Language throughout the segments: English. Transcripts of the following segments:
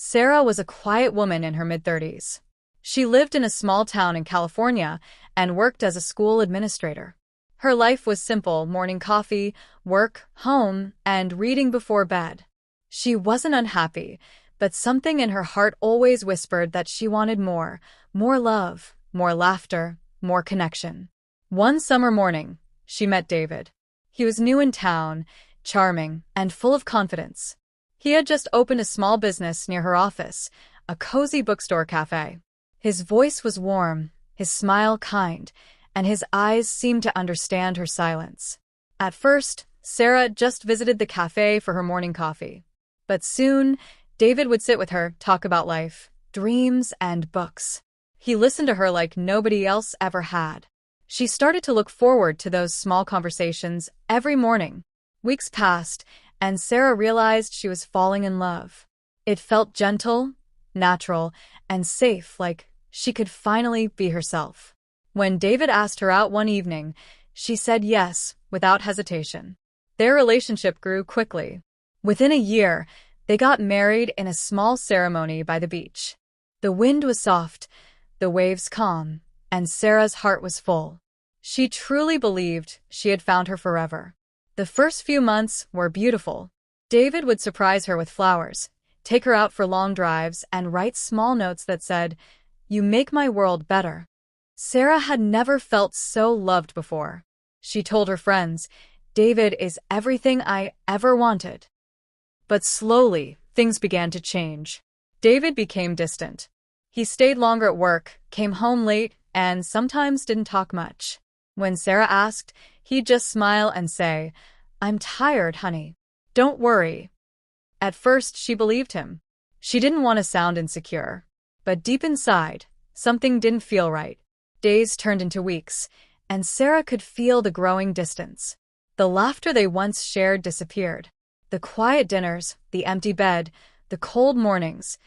Sarah was a quiet woman in her mid-30s. She lived in a small town in California and worked as a school administrator. Her life was simple: morning coffee, work, home, and reading before bed. She wasn't unhappy, but something in her heart always whispered that she wanted more: more love, more laughter, more connection. One summer morning, she met David. He was new in town, charming, and full of confidence. He had just opened a small business near her office, a cozy bookstore cafe. His voice was warm, his smile kind, and his eyes seemed to understand her silence. At first, Sarah just visited the cafe for her morning coffee. But soon, David would sit with her, talk about life, dreams, and books. He listened to her like nobody else ever had. She started to look forward to those small conversations every morning. Weeks passed, and Sarah realized she was falling in love. It felt gentle, natural, and safe, like she could finally be herself. When David asked her out one evening, she said yes, without hesitation. Their relationship grew quickly. Within a year, they got married in a small ceremony by the beach. The wind was soft, the waves calm, and Sarah's heart was full. She truly believed she had found her forever. The first few months were beautiful. David would surprise her with flowers, take her out for long drives, and write small notes that said, "You make my world better." Sarah had never felt so loved before. She told her friends, "David is everything I ever wanted." But slowly, things began to change. David became distant. He stayed longer at work, came home late, and sometimes didn't talk much. When Sarah asked, he'd just smile and say, "I'm tired, honey. Don't worry." At first, she believed him. She didn't want to sound insecure. But deep inside, something didn't feel right. Days turned into weeks, and Sarah could feel the growing distance. The laughter they once shared disappeared. The quiet dinners, the empty bed, the cold mornings.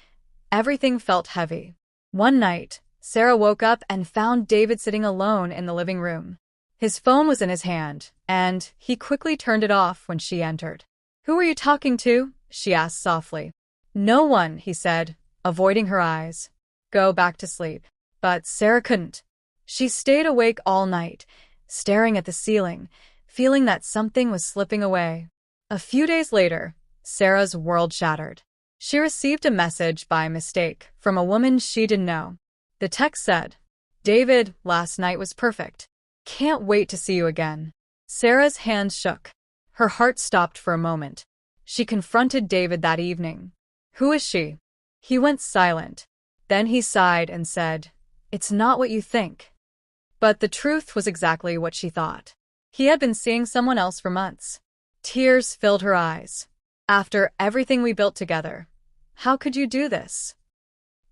Everything felt heavy. One night, Sarah woke up and found David sitting alone in the living room. His phone was in his hand, and he quickly turned it off when she entered. "Who are you talking to?" she asked softly. "No one," he said, avoiding her eyes. "Go back to sleep." But Sarah couldn't. She stayed awake all night, staring at the ceiling, feeling that something was slipping away. A few days later, Sarah's world shattered. She received a message by mistake from a woman she didn't know. The text said, "David, last night was perfect. Can't wait to see you again." Sarah's hands shook. Her heart stopped for a moment. She confronted David that evening. "Who is she?" He went silent. Then he sighed and said, "It's not what you think." But the truth was exactly what she thought. He had been seeing someone else for months. Tears filled her eyes. "After everything we built together, how could you do this?"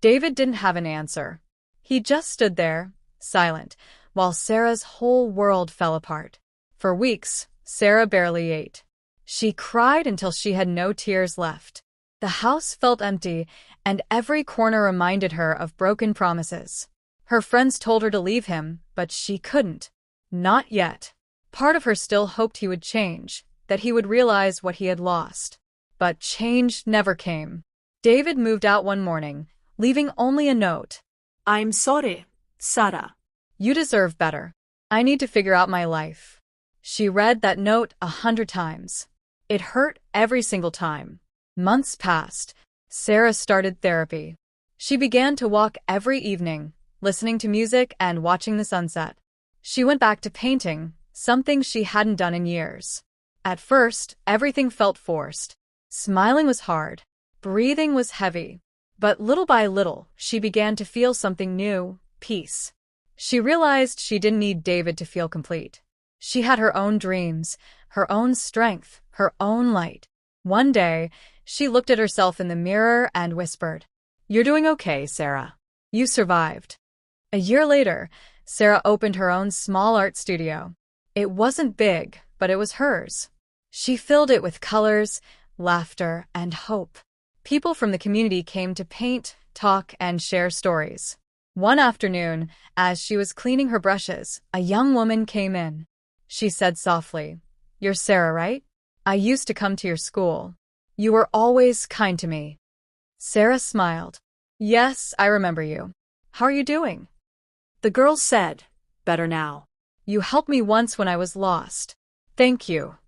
David didn't have an answer. He just stood there, silent, while Sarah's whole world fell apart. For weeks, Sarah barely ate. She cried until she had no tears left. The house felt empty, and every corner reminded her of broken promises. Her friends told her to leave him, but she couldn't. Not yet. Part of her still hoped he would change, that he would realize what he had lost. But change never came. David moved out one morning, leaving only a note. "I'm sorry, Sarah. You deserve better. I need to figure out my life." She read that note 100 times. It hurt every single time. Months passed. Sarah started therapy. She began to walk every evening, listening to music and watching the sunset. She went back to painting, something she hadn't done in years. At first, everything felt forced. Smiling was hard. Breathing was heavy. But little by little, she began to feel something new: peace. She realized she didn't need David to feel complete. She had her own dreams, her own strength, her own light. One day, she looked at herself in the mirror and whispered, "You're doing okay, Sarah. You survived." A year later, Sarah opened her own small art studio. It wasn't big, but it was hers. She filled it with colors, laughter, and hope. People from the community came to paint, talk, and share stories. One afternoon, as she was cleaning her brushes, a young woman came in. She said softly, "You're Sarah, right? I used to come to your school. You were always kind to me." Sarah smiled. Yes, I remember you. How are you doing? The girl said, "Better now." You helped me once when I was lost. Thank you.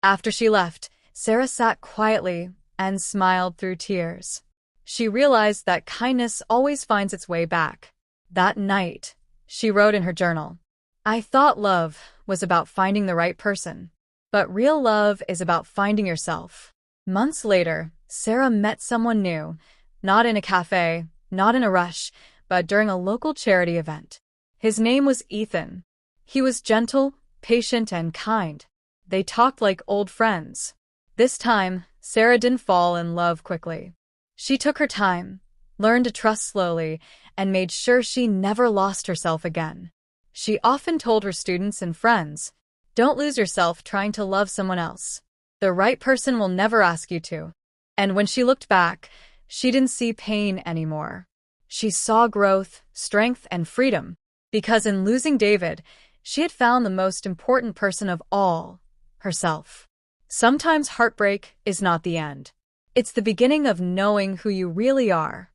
After she left, Sarah sat quietly and smiled through tears. She realized that kindness always finds its way back. That night, she wrote in her journal, I thought love was about finding the right person, but real love is about finding yourself. Months later, Sarah met someone new, not in a cafe, not in a rush, but during a local charity event. His name was Ethan. He was gentle, patient, and kind. They talked like old friends. This time, Sarah didn't fall in love quickly. She took her time, learned to trust slowly, and made sure she never lost herself again. She often told her students and friends, don't lose yourself trying to love someone else. The right person will never ask you to. And when she looked back, she didn't see pain anymore. She saw growth, strength, and freedom, because in losing David, she had found the most important person of all, herself. Sometimes heartbreak is not the end. It's the beginning of knowing who you really are.